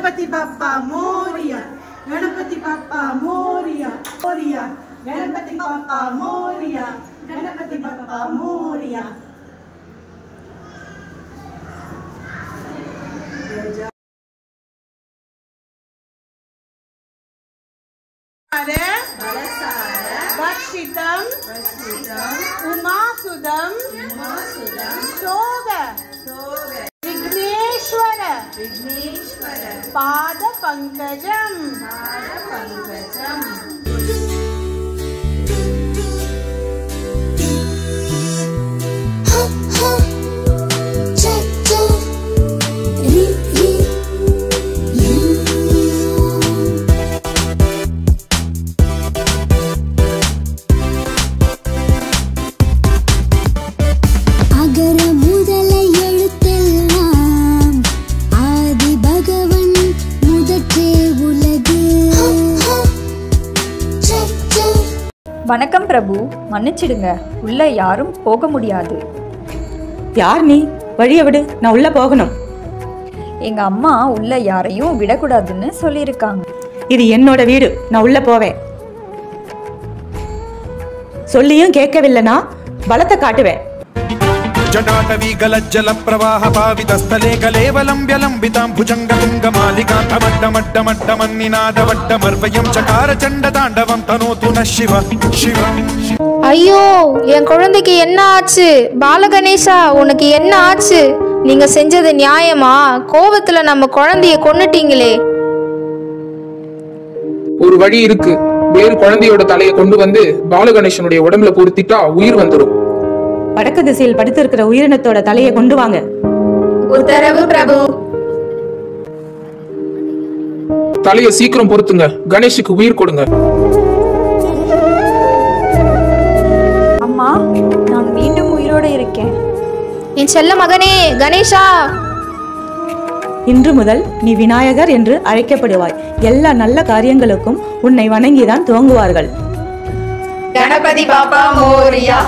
गणपति बाप्पा मोरिया, गणपति बाप्पा मोरिया, मोरिया, गणपति बाप्पा मोरिया, गणपति बाप्पा मोरिया। भक्षितम् उमासुदम् शोभ विघ्नेश्वर पाद पंकजम् வணக்கம் பிரபு, மன்னிச்சிடுங்க, உள்ள யாரும் போக முடியாது. யார் நீ? வழியை விடு, நான் உள்ள போகணும். எங்க அம்மா உள்ள யாரையும் விடக்கூடாதுன்னு சொல்லியிருக்காங்க. இது என்னோட வீடு, நான் உள்ள போவேன். சொல்லியும் கேட்கவில்லைனா பலத்தை காட்டுவேன். जटाटवी गलज्जल प्रवाह पावितस्थले कलेवलम्ब्य लम्बितां भुजङ्गतुङ्गमालिकान्तमट्टमट्टमट्टमन्निनादवट्टमर्वयं चकार चण्डताण्डवं तनोतु नः शिव शिव. ஐயோ, என் குழந்தைக்கு என்ன ஆச்சு? பாலகணேசா, உனக்கு என்ன ஆச்சு? நீங்க செஞ்சது நியாயமா? கோபத்துல நம்ம குழந்தைய கொன்னுட்டீங்களே. ஒரு வழி இருக்கு. வேறு குழந்தையோட தலையை கொண்டு வந்து பாலகணேசனுடைய உடம்புல பொருத்திட்டா உயிர் வந்துடும். வடக்கு திசையில் படுத்திருக்கிற உயிரினத்தோட தலையை கொண்டு வாங்க. உத்தரவு பிரபு. தலையை சீக்கிரம் பொருத்துங்க. கணேஷுக்கு உயிர் கொடுங்க. அம்மா, நான் மீண்டும் உயிரோட இருக்கேன். என் செல்ல மகனே கணேஷா, இன்று முதல் நீ விநாயகர் என்று அழைக்கப்படுவாய். எல்லா நல்ல காரியங்களுக்கும் உன்னை வணங்கிதான் துவங்குவார்கள். கணபதி பாப்பா மோரியா.